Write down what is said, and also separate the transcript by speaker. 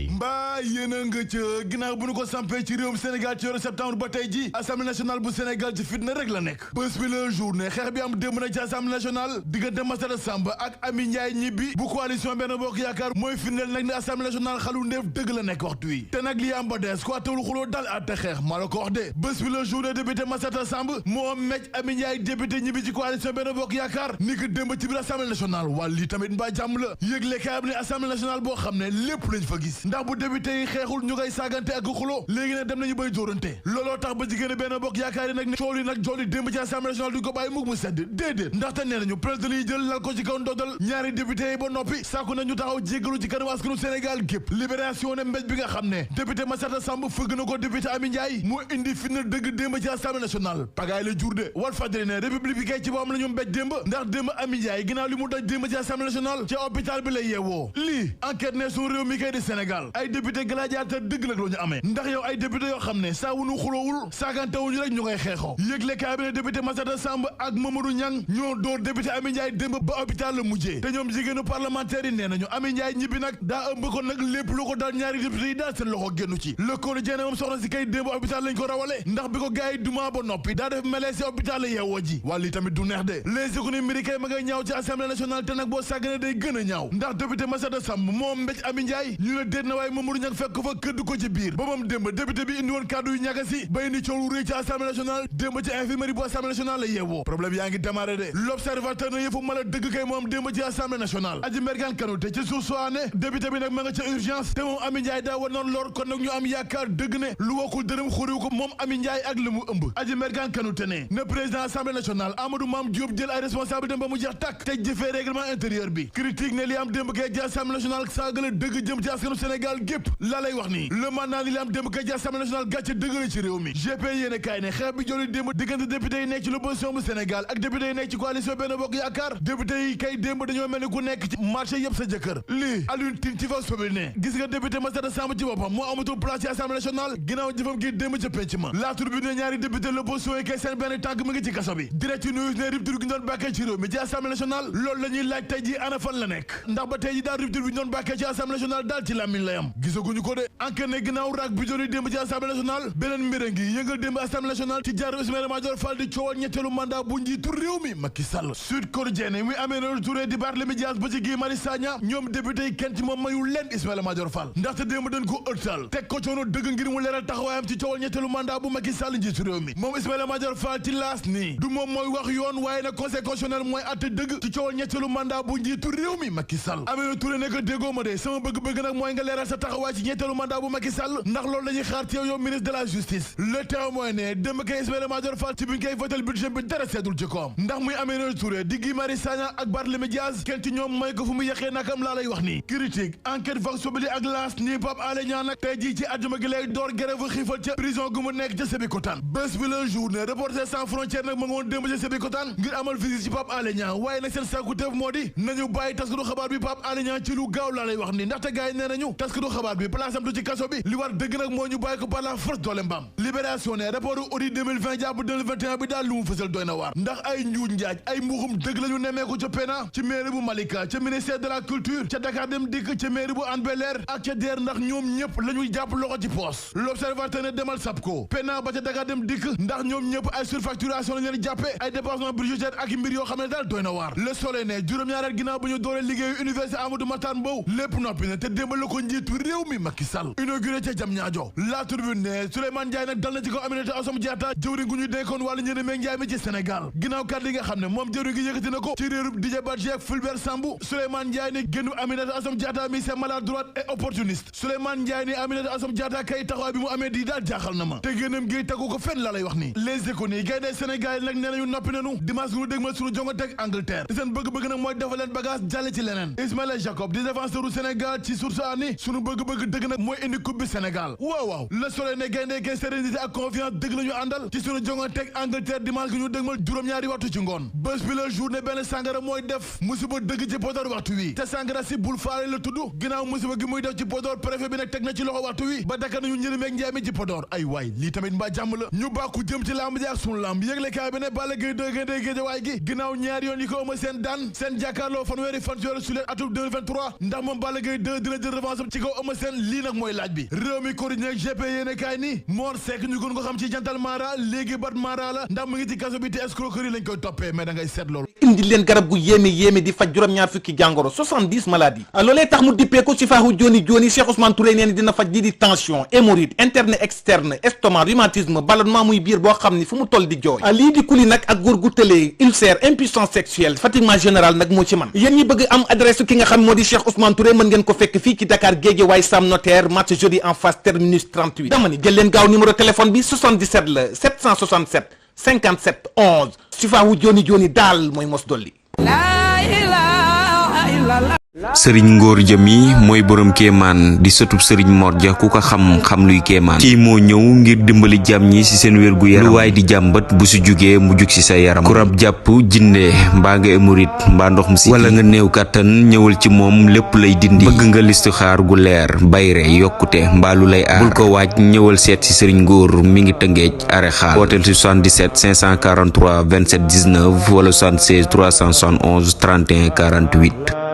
Speaker 1: yi mbaa yéen a nga ca ginnaaw bu ñu ko sampee ci réewum Sénégal ci weeru septembre ba tey ji assemblée nationale bu Sénégal ci fitna rek la nekk bés bi la journée xeex bi am démb na ci assemblée nationale diggante Massata Samb ak Amy Ndiaye Gniby bu coalition Benno Bokk Yaakaar mooy firndeel nag ne assemblée nationale xalu ndeef dëgg la nekk waxtu wi te nag li am ba des ko tawul xuloo dal atte xeex maa la ko wax de bés bi la journée député Massata Samb moo mecc Amy Ndiaye député Gniby ci coalition Benno Bokk Yaakaar ni ko démb ci biir assemblée nationale wàll lii tamit mbaa jàmm la yëgle kaay am ne assemblée nationale boo xam ne lépp lañ fa gis ndax bu député yi xeexul ñu ngay saagante ak xuloo léegi nag dem nañu bay dóorante looloo tax ba jigéen Benno Bokk Yaakaar yi nag ne cool yi nag jooli démb ci assemblée nationale duñ ko bàyyi mukk mu sedd déedéet ndaxte nee nañu président yi jël lal ko ci kaw ndoddal ñaari député yi ba noppi sàkku nañu taxaw jéggalu ci kanam askanu Sénégal gépp libération ne mbéj bi nga xam ne député Massata Samb fëgg na ko député Amy Ndiaye moo indi fitna dëgg démb ci assemblée nationale pagaay la jur de Walf Fadjri ne république bi kay ci boppam la ñu mbéj démb ndax démb Amy Ndiaye ginnaaw li mu daj démb ci assemblée nationale ci hôpital bi lay yeewoo lii enquête ne suñu réew mi kay di Sénégal ay député gladiateur dëgg la ñu amee ndax yow ay député yoo xam ne saa wunu xuloowul saagantewuñu rek ñu ngay xeexoo yëgle kaay bi ne député Massata Samb ak Mamadou Niang ñoo dóor député Amy Ndiaye démb ba hôpital la mujjee te ñoom jigéenu parlementaire yi nee nañu Amy Ndiaye Gniby nag daa ëmb ko nag lépp lu ko daal ñaari député yi daal seen loxo génnu ci Le Quotidien moom soxna si kay démb hôpital lañ ko rawale ndax bi ko gars yi duma ba noppi daa def melee si hôpital la yeewoo ji waa lii tamit du neex de les économies kay ma ngay ñaaw ci assemblée nationale te nag boo sàggane day gën a ñaaw ndax député Massata Samb moom mbéj Amy Ndiaye ñu ne déet na waaye Mamadou Niang fekk fa këdd ko ci biir ba moom démb député bi indi woon kàddu yu ñàkk si bay ni coow lu rëy ci assemblée nationale démb ci infirmerie bu assemblée nationale la yeewoo problème yaa ngi démarré de l'observateur na yëfu mala dëgg kay moom démb ci assemblée nationale Adji Mergane Kanouté ci suuf soo ne député bi nag ma nga ca urgence te moom Amy Ndiaye daa war noon lor kon nag ñu am yaakaar dëgg ne lu wokkul dërëm xuriw ko moom Amy Ndiaye ak li mu ëmb Adji Mergane Kanouté ne président assemblée nationale Amadou Mame Diop jël ay responsable dem ba mu jeex tàkk te jëfee règlement intérieur bi critique ne li am démb kay ci assemblée nationale saagala dëgg jëm ci askanu Sénégal gépp la lay wax nii le mandat li am démb kay ci assemblée nationale gàcce dëgg la ci réew mi GP yéene kaay ne xeex bi joli démb diggante député yi nekk ci l'opposition bu Sénégal ak député yi nekk ci coalition Benno Bokk Yaakaar député yi kay démb dañoo mel ni ku nekk ci marché yëpp sa jëkkër lii Alioune Tine ci Vox Populi ne gis nga député Massata Samb ci boppam moo amatul place ci assemblée nationale ginnaaw jëfam gi démb ca penc ma La Tribune ne ñaari député l'opposition yi kay seen benn tànk mu ngi ci kaso bi Direct News ne rupture gi ñu doon bàkkee ci réew mi ci assemblée nationale loolu la ñuy laaj tey ji ana fan la nekk ndax ba tey ji daal rupture bi ñu doon bàkkee ci assemblée nationale daal ci làmmiñ lay am gisaguñu ko de enquête ne ginnaaw raak bi joni démb ci assemblée nationale beneen mbir a ngi yëngal démb assemblée nationale ci jaar Ismaïla Madior Fall di coowal ñetteelu mandat bu njiitu réew mi Macky Sall Sud Quotidien muy Aminata Touré di Barthélémy Dias ba ci Guy Marius Sagna ñoom député yi kenn ci moom mayul leen Ismaïla Madior Fall ndaxte démb dañ ko ëttal teg ko coono dëgg ngir mu leeral taxawaayam ci coowal ñetteelu mandat bu Macky Sall njiitu réew mi moom Ismaïla Madior Fall ci laas nii du moom mooy wax yoon waaye nag conseil constitutionnel mooy atte dëgg ci coowal ñetteelu mandat bu njiitu réew mi Macky Sall Aminata Touré ne ko déggoo ma de sama bëgg-bëgg nag mooy nga leeral sa taxawaay ci ñetteelu mandat bu Macky Sall ndax loolu lañuy xaar ci yow ministre de la justice le témoin ne démb kay Ismaïla Madior Fall ci biñ koy votel budget bi dara seddul ci koom ndax muy Aminata Touré di Guy Marius Sagna ak Barthélémy Dias kenn ci ñoom may ko fu mu yàqee nakam laa lay wax nii critique enquête Vox Populi ak laas nii Pape Alé Niang nag tey jii ci àjjuma gi lay door grève xiifal ca prison gu mu nekk ca Sébikotane bés bi la journée Reporters sans frontières nag ma nga woon démb ca Sébikotane ngir amal visite ci Pape Alé Niang waaye nag seen sàkkuteef moo di nañu bàyyi taskatu xabaar bi Pape Alé Niang ci lu gaaw laa lay wax nii ndaxte gars yi nee nañu taskatu xabaar bi place am du ci kaso bi li war dëgg nag moo ñu bàyyi ko par la force doole mbaam libération ne rapport audit 2020 jàpp 2021 bi daal lu mu fësal doy na waar ndax ay njuuj njaaj ay mbuxum dëgg la ñu nemmeeku ca PENA ci mairie bu Malika ca ministère de la culture ca Dakar Dem Dikk ca mairie bu Hann Bel-Air ak ca DER ndax ñoom ñëpp la ñuy jàpp loxo ci poos l'observateur ne demal SAPCO PENA ba ca Dakar Dem Dikk ndax ñoom ñëpp ay surfacturation la leen jàppe ay dépensements budgétaires ak mbir yoo xam ne daal doy na waar Le Soleil ne juróom-ñaareel ginnaaw bu ñu dooree liggéeyu université Amadou Mahtar Mbow lépp noppi ne te démb la ko njiitu réew mi Macky Sall inauguré ca Diamniadio La Tribune ne Souleymane Ndiaye nag dal na ci kaw Aminata Assome Diatta jëwriñ gu ñu dénkoon wàllu njënd meeg njaay mi ci Sénégal ginnaaw kàddu yi nga xam ne moom jëwriñ gi yëkkati na ko ci réerub Didier Badji ak Fulbert Sambou Souleymane Ndiaye ne génnu Aminata Assome Diatta mi c'est maladroite et opportuniste Souleymane Ndiaye ne Aminata Assome Diatta kay taxawaay bi mu amee di daal jaaxal na ma te génnam gi taggu ko fenn laa lay wax nii les économies gaynde Sénégal nag nee nañu noppi nañu dimanche gu ñu dégmal suñu jongante ak Angleterre seen bëgg-bëgg nag mooy dafa leen bagage jàlle ci leneen Ismaïla Jacob di défenseur u Sénégal ci source ani suñu bëgg-bëgg dëgg nag mooy indi coupe bi Sénégal waaw Le Soleil ne gaynde kay sérénité ak confiance dëgg la ñu àndal ci suñu jongante ak Angleterre dimanche gu ñu dégmal juróom-ñaari waxtu ci ngoon bés bi la journée benn sàngara mooy def musiba dëgg ci Podor waxtu wi te sàngara si bul faale la tudd ginnaaw musiba gi muy def ci Podor préfet bi nag teg na ci loxo waxtu wi ba dakka nañu njëriñ meeg njaay mi ci Podor ay waay lii tamit mbaa jàmm la ñu bàkku jëm ci lamb ji ak sunu lamb yëgle kaay bi ne Balla Gaye 2 Gaynde Géejawaay gi ginnaaw ñaari yoon yi ko ëma seen daan seen jàkkaarloo fanweeri fan ci weeru sulet atum 2023 ndax moom Balla Gaye 2 dina jël revanche ci kaw Eumeu Sène lii nag mooy laaj bi réew mi quotidien ak GP yéene kaay ni Mor Seck ñu gën ko xam ci jantal Mara léegi bat Mara la ndax mu ngi ci kaso bi te escroquerie lañ koy toppee mais da ngay seet loolu
Speaker 2: indi leen garab gu yéeme di faj juróom-ñaar fukki jàngoro 70 maladies loolee tax mu dippee ko ci faaxu joni Cheikh Ousmane Touré nee ni dina faj lii di tension hémorroïde interne externe estomac rhumatisme ballonnement muy biir boo xam ni fu mu toll di jooy lii di kuli nag ak góor gu tëlee ulcère impuissance sexuelle fatiguement général nag moo ci man yéen ñi bëgg am adresse ki nga xam moo di Cheikh Ousmane Touré mën ngeen ko fekk fii ci Dakar Guédiawaye Sam Notaire match jeudi en face terminus 38 dama ni jël leen gaaw numéro téléphone bi 77 la 767 57 11 si faaxu joni daal mooy mos dolli
Speaker 3: sëriñ Ngor Jami mooy borom kéemaan di sëtub sëriñ Mor Ja ku ko xam luy kéemaan kii moo ñëw ngir dimbali jàmm ñi ci seen wér gu yaram lu waay di jàmbat bu si jugee mu jug ci sa yaram ku rab jàpp jinne mbaa nga émurit mbaa ndox mu si wala nga néew kàttan ñëwal ci moom lépp lay dindi bëgg nga listixaar gu leer bayre yokkute mbaa lu lay aar bul ko waaj ñëwal seet ci sëriñ Ngor mi ngi Tëngéej are xaal hôtel ci 77 543 27 19 wala 76 371 31 48